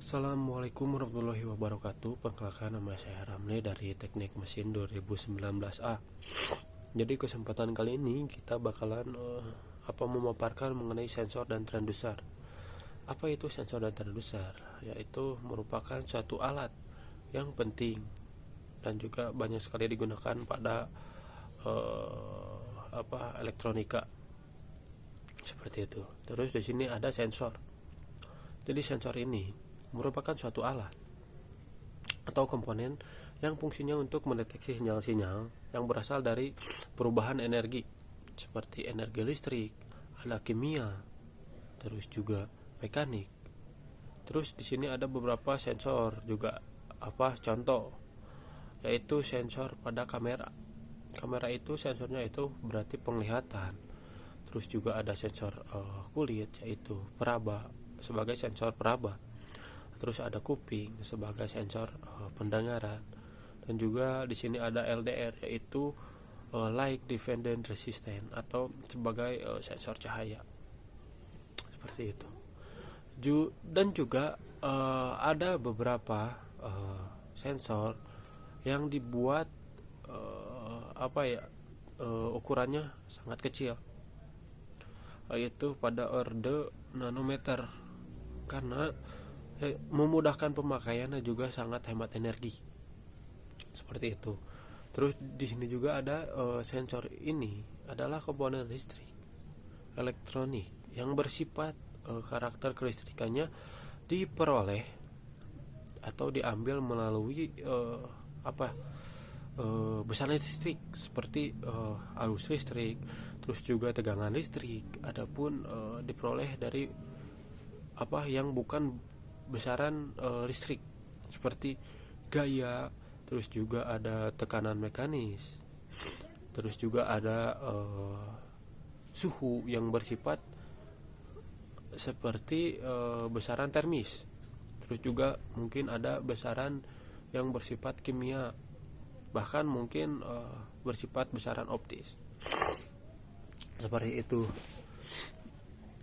Assalamualaikum warahmatullahi wabarakatuh. Perkenalkan, nama saya Ramli dari Teknik Mesin 2019A. Jadi kesempatan kali ini kita bakalan memaparkan mengenai sensor dan transducer. Apa itu sensor dan transducer? Yaitu merupakan suatu alat yang penting dan juga banyak sekali digunakan pada elektronika seperti itu. Terus di sini ada sensor. Jadi sensor ini merupakan suatu alat atau komponen yang fungsinya untuk mendeteksi sinyal-sinyal yang berasal dari perubahan energi seperti energi listrik, ada kimia, terus juga mekanik. Terus di sini ada beberapa sensor juga contoh, yaitu sensor pada kamera. Kamera itu sensornya itu berarti penglihatan. Terus juga ada sensor kulit, yaitu peraba sebagai sensor peraba. Terus ada kuping sebagai sensor pendengaran, dan juga di sini ada LDR, yaitu light dependent resistant atau sebagai sensor cahaya seperti itu. Dan juga ada beberapa sensor yang dibuat ukurannya sangat kecil, yaitu pada orde nanometer, karena memudahkan pemakaian dan juga sangat hemat energi seperti itu. Terus di sini juga ada sensor ini adalah komponen listrik elektronik yang bersifat karakter kelistrikannya diperoleh atau diambil melalui besaran listrik seperti arus listrik, terus juga tegangan listrik. Adapun diperoleh dari yang bukan besaran listrik seperti gaya, terus juga ada tekanan mekanis, terus juga ada suhu yang bersifat seperti besaran termis, terus juga mungkin ada besaran yang bersifat kimia, bahkan mungkin bersifat besaran optis seperti itu.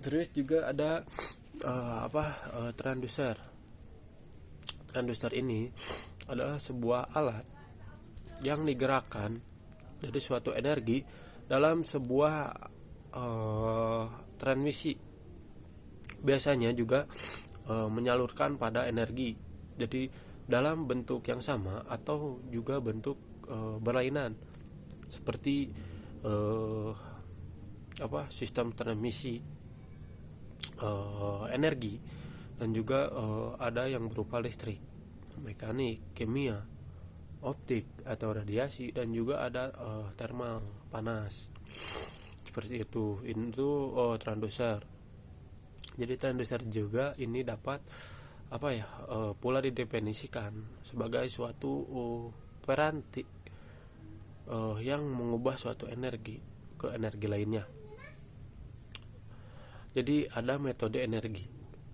Terus juga ada transducer. Transducer ini adalah sebuah alat yang digerakkan dari suatu energi dalam sebuah transmisi. Biasanya juga menyalurkan pada energi, jadi dalam bentuk yang sama atau juga bentuk berlainan, seperti sistem transmisi energi, dan juga ada yang berupa listrik, mekanik, kimia, optik atau radiasi, dan juga ada thermal, panas seperti itu. Itu transducer. Jadi transducer juga ini dapat pula didefinisikan sebagai suatu peranti yang mengubah suatu energi ke energi lainnya. Jadi ada metode energi,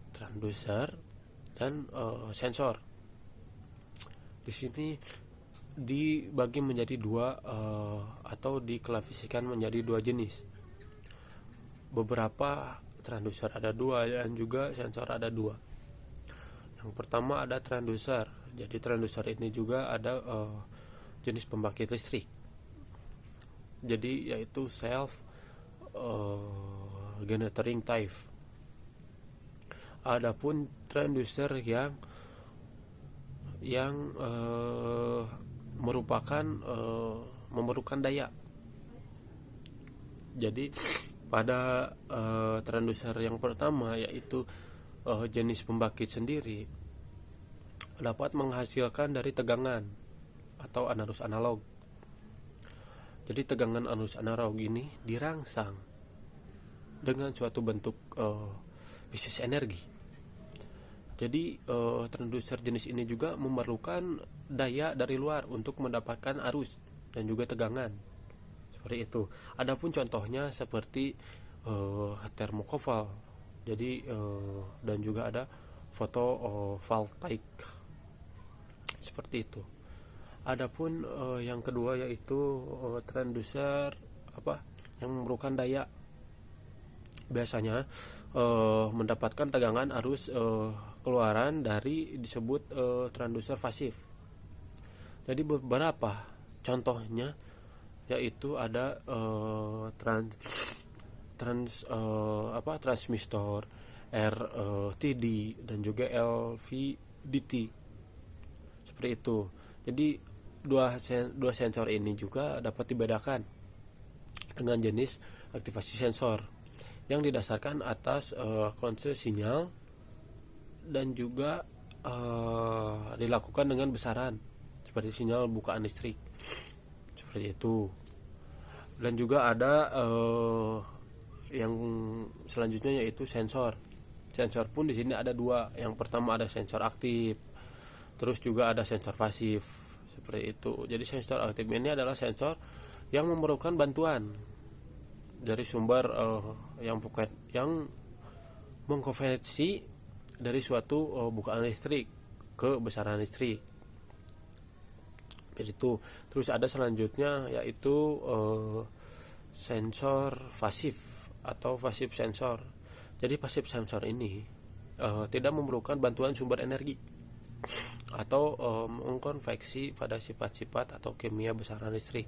transducer, dan sensor. Di sini dibagi menjadi dua atau diklasifikasikan menjadi dua jenis. Beberapa transducer ada dua dan juga sensor ada dua. Yang pertama ada transducer. Jadi transducer ini juga ada jenis pembangkit listrik. Jadi yaitu self generating type. Adapun transducer yang memerlukan daya. Jadi pada transducer yang pertama, yaitu jenis pembangkit sendiri, dapat menghasilkan dari tegangan atau arus analog. Jadi tegangan arus analog ini dirangsang dengan suatu bentuk bisnis energi. Jadi transducer jenis ini juga memerlukan daya dari luar untuk mendapatkan arus dan juga tegangan seperti itu. Adapun contohnya seperti thermocouple. Jadi dan juga ada photovoltaik seperti itu. Adapun yang kedua yaitu transducer yang memerlukan daya. Biasanya mendapatkan tegangan arus keluaran dari disebut transducer pasif. Jadi beberapa contohnya yaitu ada transistor, RTD dan juga LVDT seperti itu. Jadi dua sensor ini juga dapat dibedakan dengan jenis aktivasi sensor yang didasarkan atas konsep sinyal dan juga dilakukan dengan besaran seperti sinyal bukaan listrik seperti itu. Dan juga ada yang selanjutnya yaitu sensor. Sensor pun di sini ada dua. Yang pertama ada sensor aktif, terus juga ada sensor pasif seperti itu. Jadi sensor aktif ini adalah sensor yang memerlukan bantuan dari sumber yang mengkonversi dari suatu bukaan listrik ke besaran listrik. Itu. Terus ada selanjutnya yaitu sensor pasif atau pasif sensor. Jadi pasif sensor ini tidak memerlukan bantuan sumber energi atau mengkonveksi pada sifat-sifat atau kimia besaran listrik.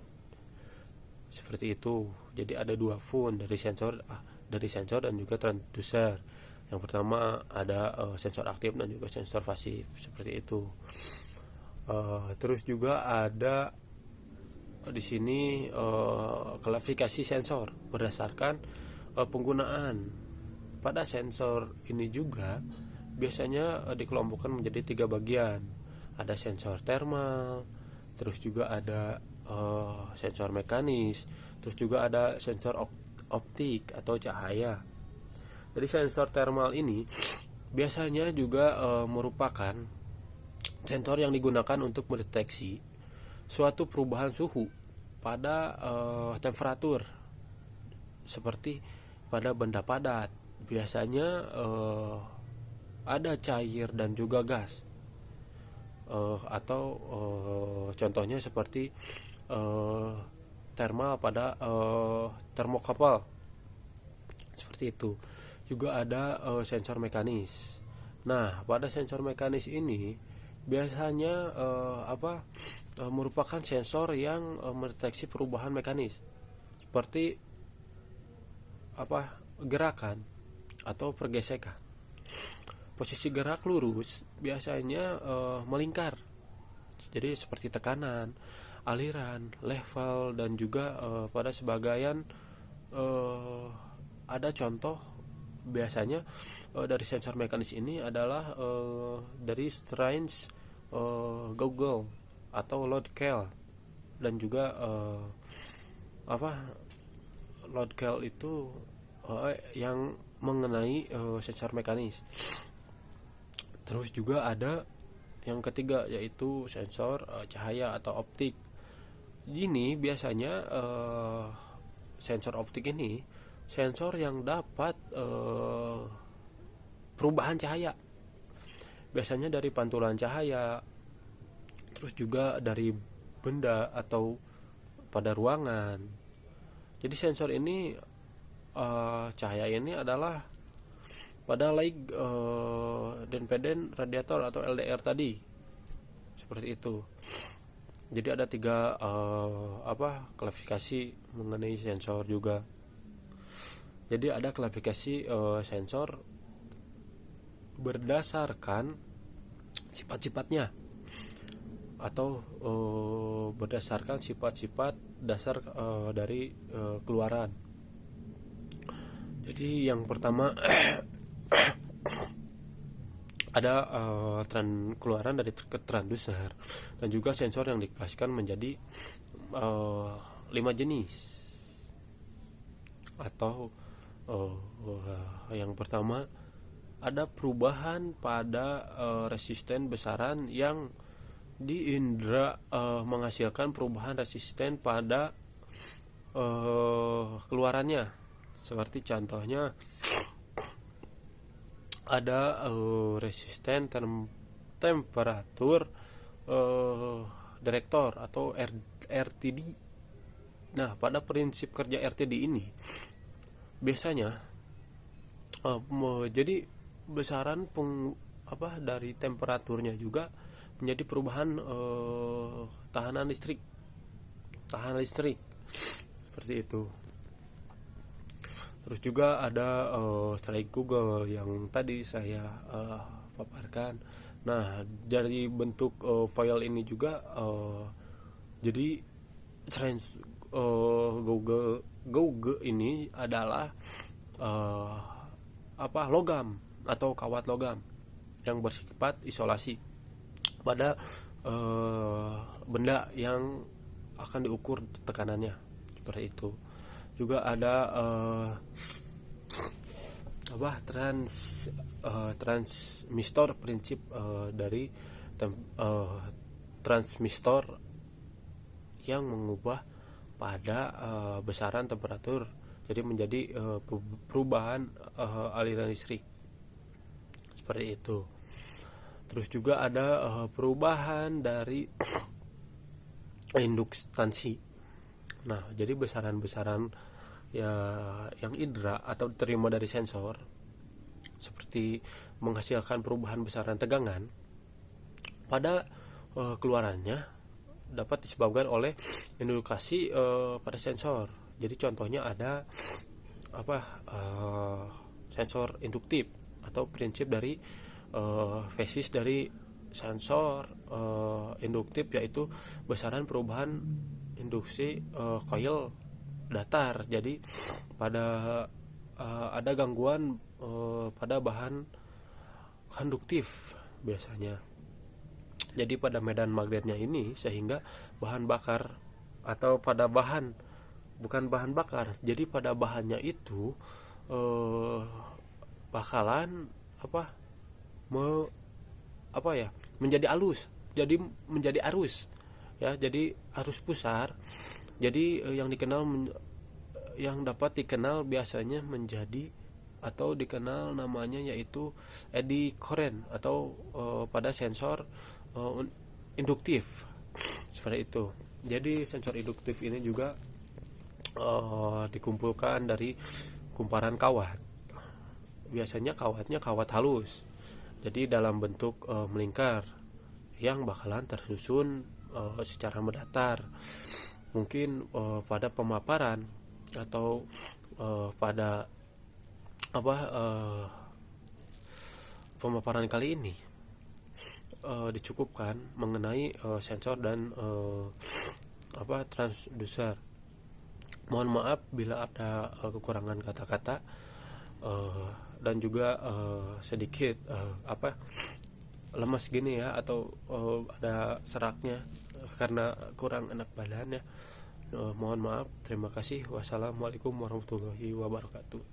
Seperti itu. Jadi ada dua fungsi dari sensor dan juga transducer. Yang pertama ada sensor aktif dan juga sensor pasif seperti itu. Terus juga ada di sini klasifikasi sensor berdasarkan penggunaan. Pada sensor ini juga biasanya dikelompokkan menjadi 3 bagian. Ada sensor thermal, terus juga ada sensor mekanis, terus juga ada sensor optik atau cahaya. Jadi sensor thermal ini biasanya juga merupakan sensor yang digunakan untuk mendeteksi suatu perubahan suhu pada temperatur seperti pada benda padat. Biasanya ada cair dan juga gas atau contohnya seperti thermal pada termokapel seperti itu. Juga ada sensor mekanis. Nah, pada sensor mekanis ini biasanya merupakan sensor yang mendeteksi perubahan mekanis seperti gerakan atau pergesekan. Posisi gerak lurus biasanya melingkar. Jadi seperti tekanan, aliran, level dan juga pada sebagian ada contoh biasanya dari sensor mekanis ini adalah dari strange gauge atau load scale dan juga load scale itu yang mengenai sensor mekanis. Terus juga ada yang ketiga yaitu sensor cahaya atau optik. Ini biasanya sensor optik ini sensor yang dapat perubahan cahaya. Biasanya dari pantulan cahaya, terus juga dari benda atau pada ruangan. Jadi sensor ini cahaya ini adalah pada light dependent radiator atau LDR tadi. Seperti itu. Jadi ada 3 klasifikasi mengenai sensor juga. Jadi ada klasifikasi sensor berdasarkan sifat-sifatnya atau berdasarkan sifat-sifat dasar dari keluaran. Jadi yang pertama ada keluaran dari transducer dan juga sensor yang diklasikan menjadi 5 jenis. Atau yang pertama ada perubahan pada resisten besaran yang di indera menghasilkan perubahan resisten pada keluarannya. Seperti contohnya ada resisten temperatur direktor atau RTD. Nah, pada prinsip kerja RTD ini biasanya jadi besaran dari temperaturnya juga menjadi perubahan tahan listrik seperti itu. Terus juga ada strike Google yang tadi saya paparkan. Nah, dari bentuk file ini juga jadi trans Google ini adalah logam atau kawat logam yang bersifat isolasi pada benda yang akan diukur tekanannya seperti itu. Juga ada transistor, prinsip dari transistor yang mengubah pada besaran temperatur, jadi menjadi perubahan aliran listrik seperti itu. Terus juga ada perubahan dari induktansi. Nah, jadi besaran-besaran yang indera atau diterima dari sensor seperti menghasilkan perubahan besaran tegangan pada keluarannya dapat disebabkan oleh indukasi pada sensor. Jadi contohnya ada sensor induktif atau prinsip dari basis dari sensor induktif, yaitu besaran perubahan induksi coil datar. Jadi pada ada gangguan pada bahan konduktif biasanya. Jadi pada medan magnetnya ini, sehingga bahan bakar atau pada bahan, bukan bahan bakar, jadi pada bahannya itu bakalan menjadi halus, jadi menjadi arus ya, jadi arus pusar. Jadi yang dapat dikenal biasanya menjadi atau dikenal namanya yaitu eddy current atau pada sensor induktif seperti itu. Jadi sensor induktif ini juga dikumpulkan dari kumparan kawat. Biasanya kawatnya kawat halus, jadi dalam bentuk melingkar yang bakalan tersusun secara mendatar. Mungkin pada pemaparan atau pada pemaparan kali ini dicukupkan mengenai sensor dan transducer. Mohon maaf bila ada kekurangan kata-kata dan juga sedikit lemas gini ya, atau ada seraknya karena kurang enak badan ya. Mohon maaf. Terima kasih. Wassalamualaikum warahmatullahi wabarakatuh.